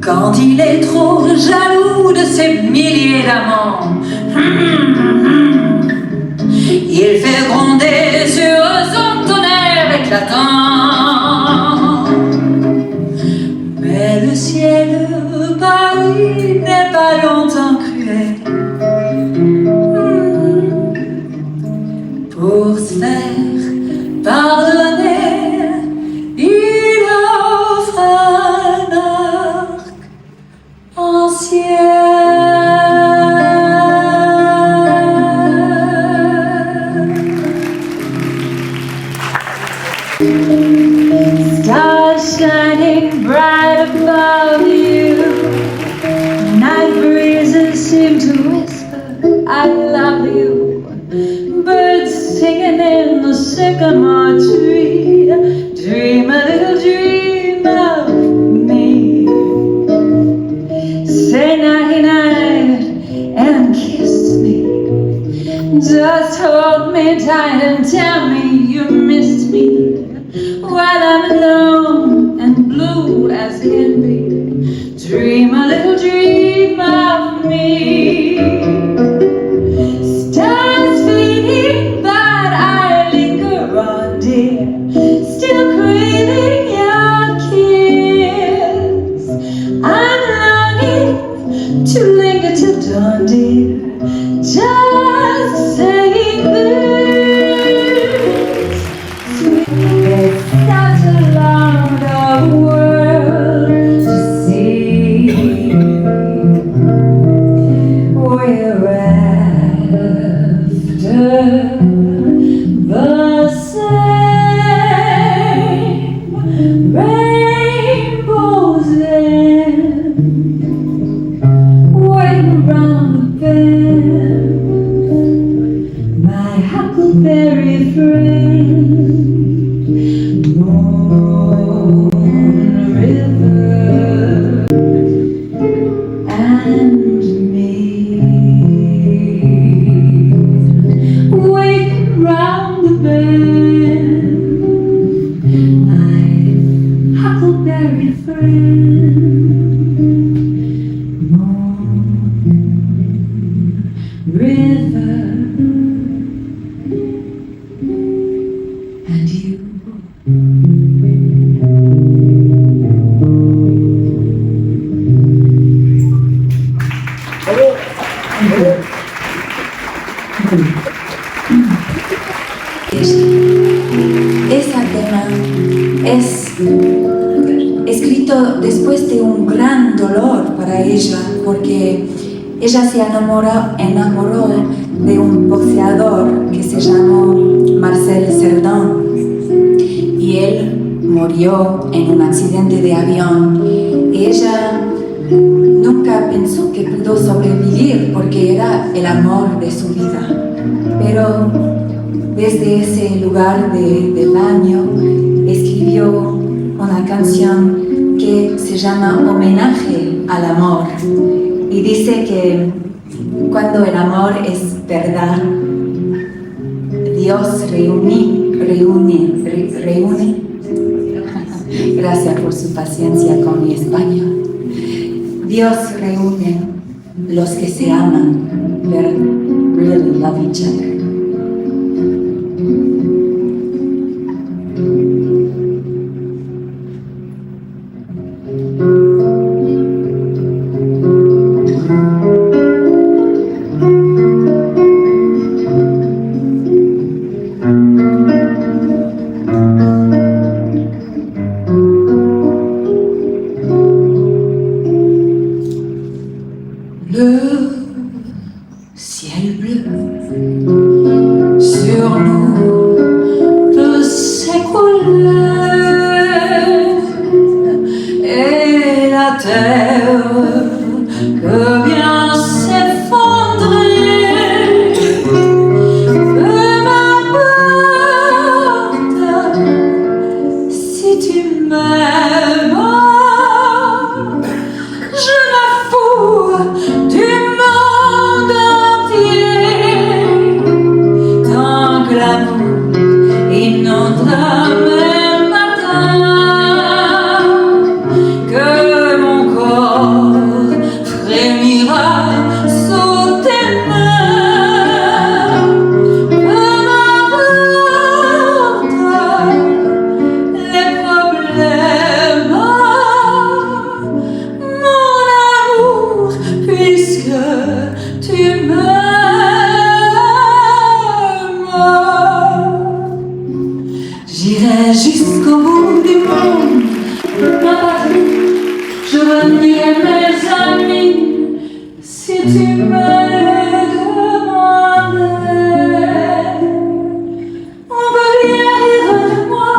quand il est trop jaloux de ses milliers d'amants. Il fait gronder sur son tonnerre éclatant. Mais le ciel de Paris n'est pas longtemps cruel. Pour se faire pardonner, il offre un arc en ciel. Stars shining bright above you, night breezes seem to whisper, I love you. Birds singing in the sycamore tree, dream a little dream of me. Say nighty night and kiss me. Just hold me tight and tell me you missed me while I'm alone and blue as can be. Dream a little dream of me. Stars fading, but I linger on, dear, still craving your kiss. I'm longing to linger till dawn, dear, just saying this. There's such a long dark world to see. We're after the same rainbow's end, waiting round the bend, my huckleberry friend. Moon River and me, waiting round the bend, my huckleberry friend. Moon River and you. Ese tema es escrito después de un gran dolor para ella, porque ella se enamoró de un boxeador que se llamó Marcel Cerdan y él murió en un accidente de avión. Y ella nunca pensó que pudo sobrevivir porque era el amor de su vida. Pero desde ese lugar de baño escribió una canción que se llama Homenaje al amor y dice que cuando el amor es verdad, Dios reúne. Gracias por su paciencia con mi español. Dios reúne los que se aman, really love each other. Le ciel bleu sur nous peut s'écrouler et la terre peut bien s'effondrer. Peu m'importe si tu m'aimes, je m'en fous du monde entier, tant que l'amour inondera mes matins, que mon corps Devenir mes amis si tu me le demandais. On peut bien rire de moi,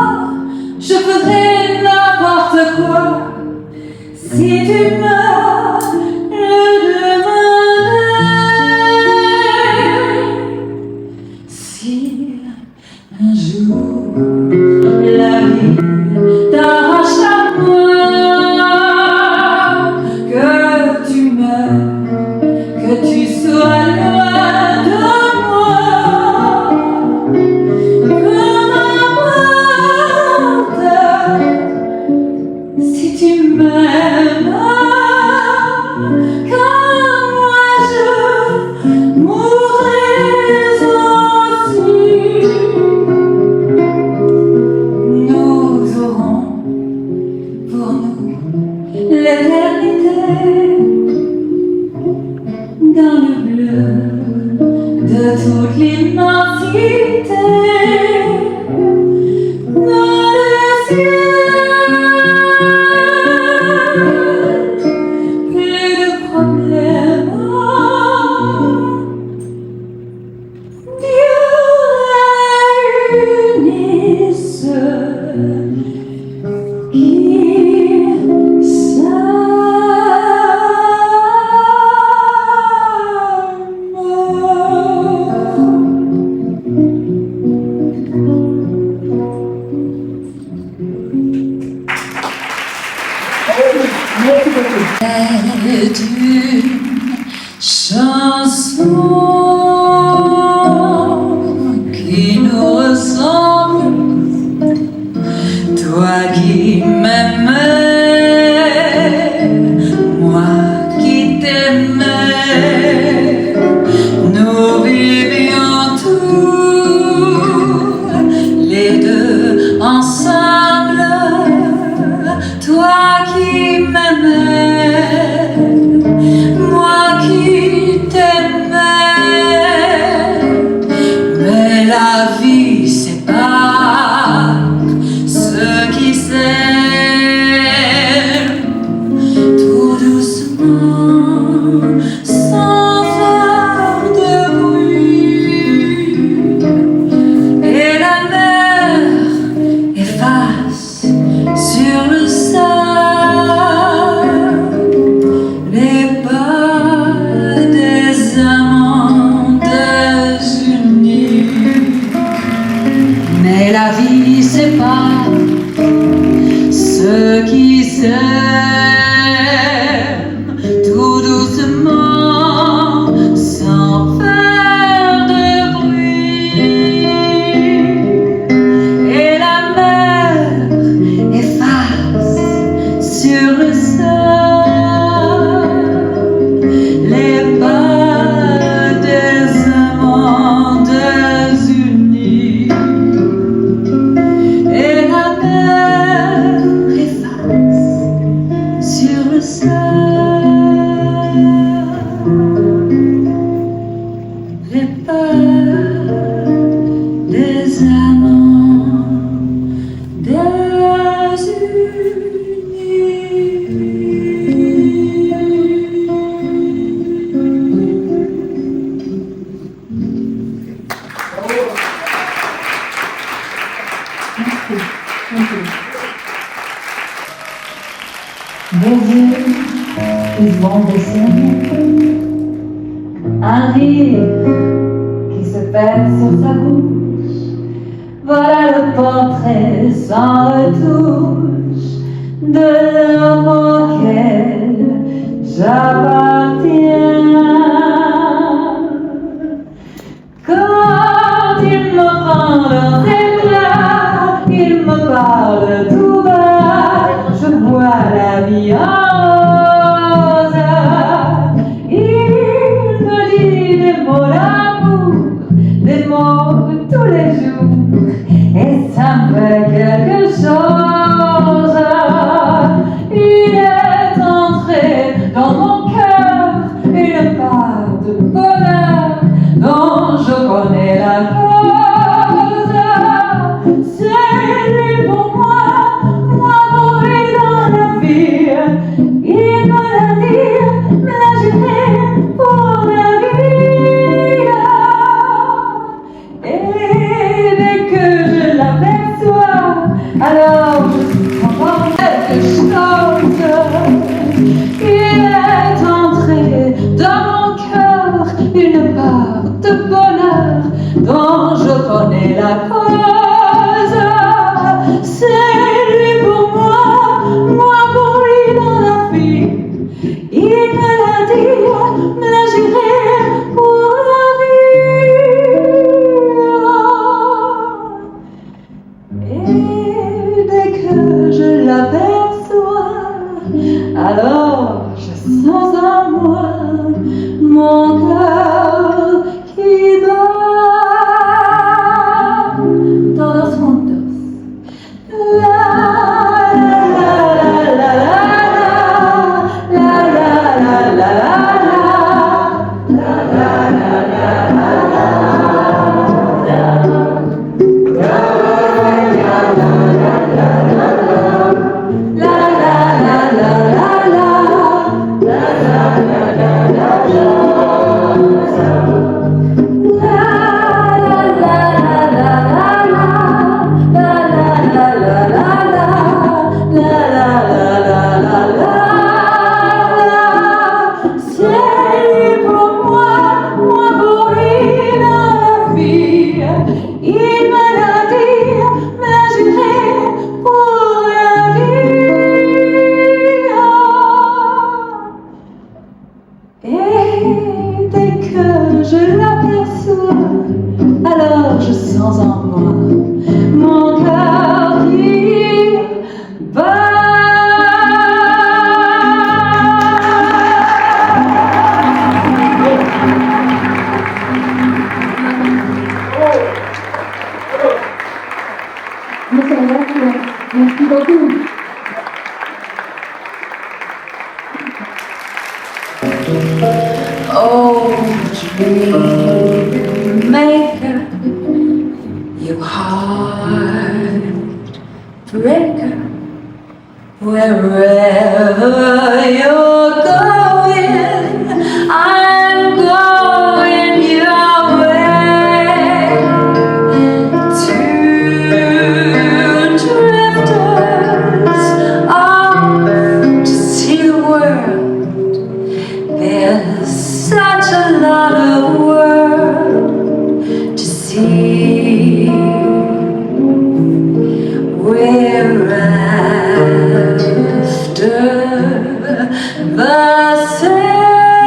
je ferais n'importe quoi si tu me le demandais. Si un jour la vie t'arrache à moi, que tu meurs, que tu sois loin de moi, peu m'importe si tu m'aimes, car moi je mourrai aussi. Nous aurons pour nous l'éternité dans le bleu de toute l'immensité, dans le ciel, plus de problèmes. Dieu réunisse qui c'est une chanson qui nous ressemble, toi qui m'aimais, moi qui t'aimais, nous vivions tous les deux ensemble, toi qui m'aimais, moi qui t'aimais, mais la vie sépare ceux qui s'aiment tout doucement, sans faire de bruit, et la mer efface sur le sable les pas des amants désunis. Mais la vie sépare ceux qui s'aiment tout doucement, sans faire de bruit, et la mer efface sur le sable les pas des amants désunis, et la mer efface sur le sable les pas des amants Des yeux qui vont descendre, un rire qui se perd sur sa bouche. Voilà le portrait sans retouche de l'homme auquel j'appartiens. Quand il me prend dans ses bras, il me parle tout bas, je vois la vie en rose. Il me dit des mots d'amour, des mots de tous les jours, et ça me fait quelque chose. Il est entré dans mon cœur une part de bonheur dont je connais la cause. C'est lui pour moi, moi pour lui dans la vie. Il Alors je sens en moi mon cœur qui bat. Todos juntos. La la la la la la la la la alors je sens en moi mon cœur qui bat. Merci beaucoup. Oh, dream maker, you heartbreaker, wherever you're going, I'm going your way. Two drifters off to see the world. There's such a lot of world to see. We're after the same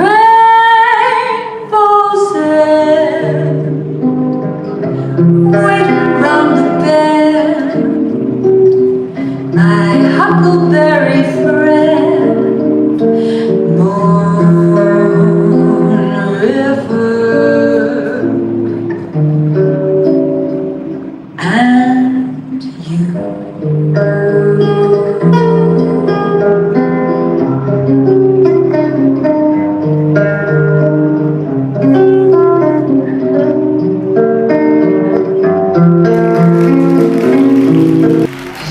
rainbow's end. Waiting round the bend, my huckleberry friend, Moon River, and you.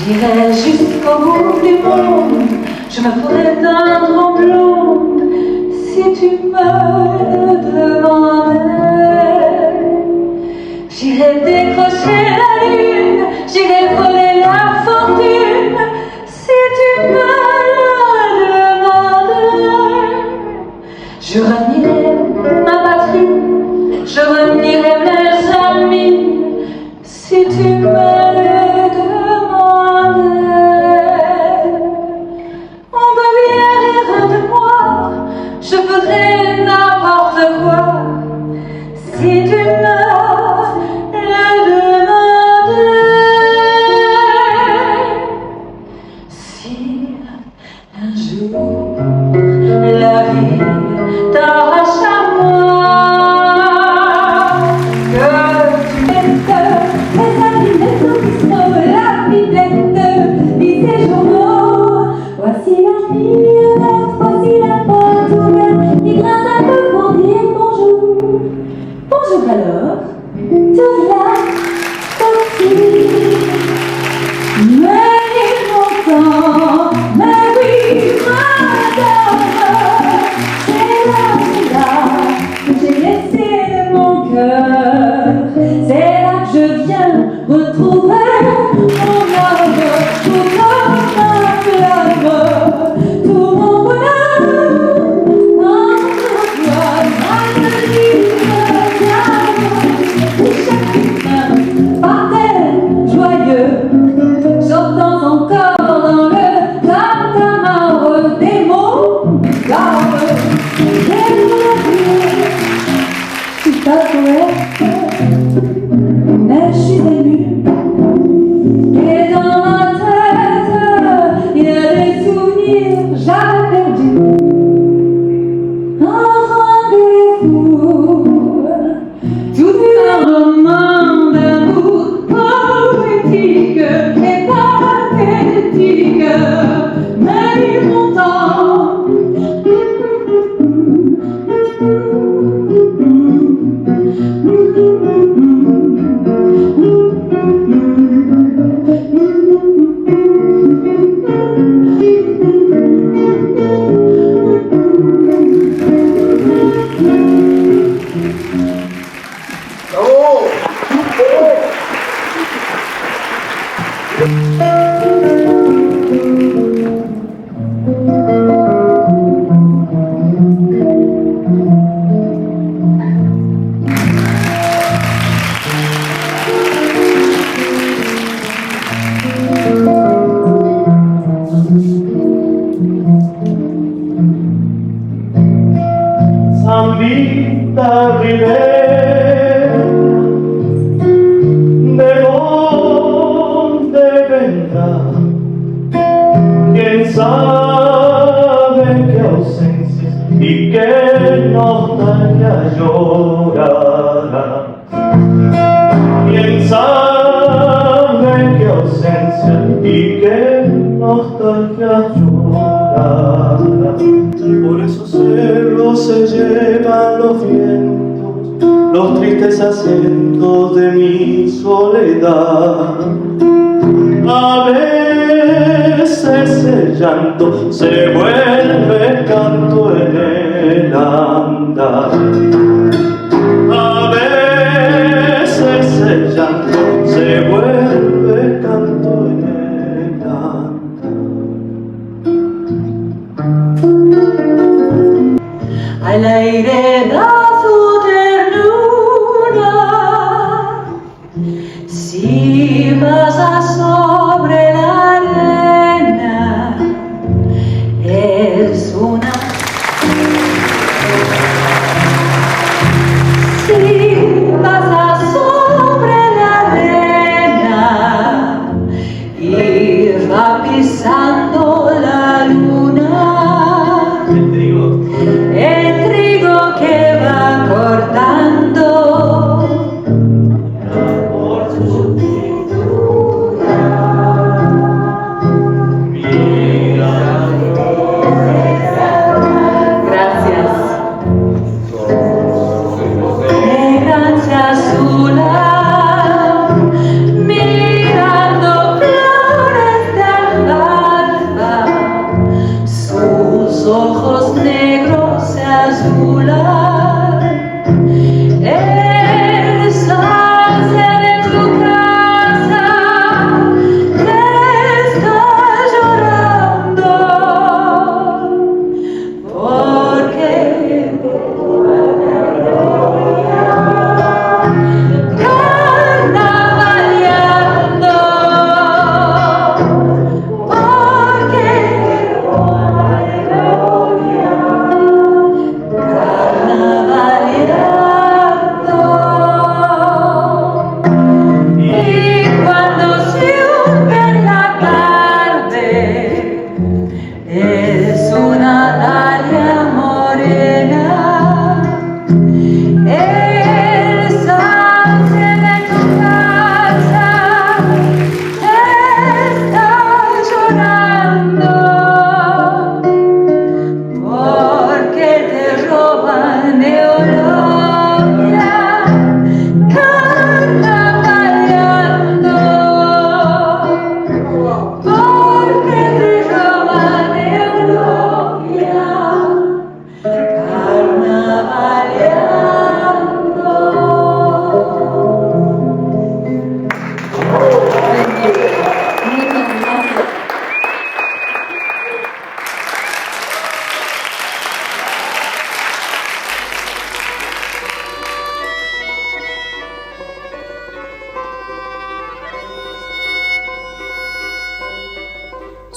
J'irai jusqu'au bout du monde, je me ferai teindre en blonde si tu me le demandais. J'irai décrocher la lune, j'irai voler la fortune si tu me le demandais. Je renierai ma patrie, je renierai mes amis si tu me le demandais. On peut bien rire de moi, je ferai n'importe quoi si tu me le demandais. Si un jour la vie t'arrache à moi, que tu mettes les amis, les saucisses, la pipette, lis tes journaux. Voici la fille ouverte, voici la porte ouverte, qui grince un peu pour dire bonjour. Bonjour alors, tout là, aussi. Mais il est longtemps, mais oui, madame. Zambita Rivera, ¿de dónde vendrá? ¿Quién sabe qué ausencias y qué nostalgia llorará? ¿Quién sabe qué ausencia y qué nostalgia llorará? Por esos cerros se llevan los vientos, los tristes acentos de mi soledad. A veces el llanto se vuelve canto en el andar. A veces el llanto se vuelve canto en el andar. Al aire da su ternura, si pasa sobre la arena, es una. Si pasa sobre la arena y va pisando la luna, el trigo que va cortando por su cintura. Gracias. Elegancia azulada, mirando flores de alfalfa, sus ojos negros se azulan. El sauce de tu casa te está llorando, porque carnavaleando, porque carnavaleando. Y cuando se hunde en la tarde, es una dalia morena. El sauce de tu casa está llorando, porque te roban Eulovia, carnavaleando, porque te roban Eulovia,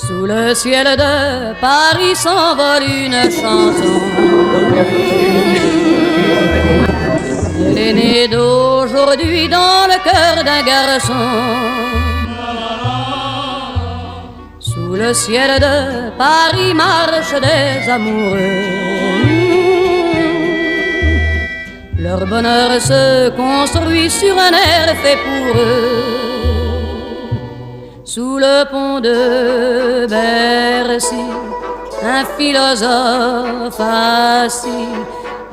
Sous le ciel de Paris s'envole une chanson de l'aîné d'aujourd'hui dans le cœur d'un garçon. Sous le ciel de Paris marchent des amoureux. Leur bonheur se construit sur un air fait pour eux. Sous le pont de Bercy, un philosophe assis,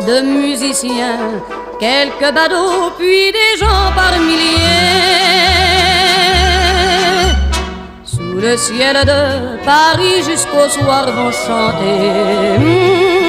de musiciens, quelques badauds, puis des gens par milliers. Sous le ciel de Paris jusqu'au soir vont chanter.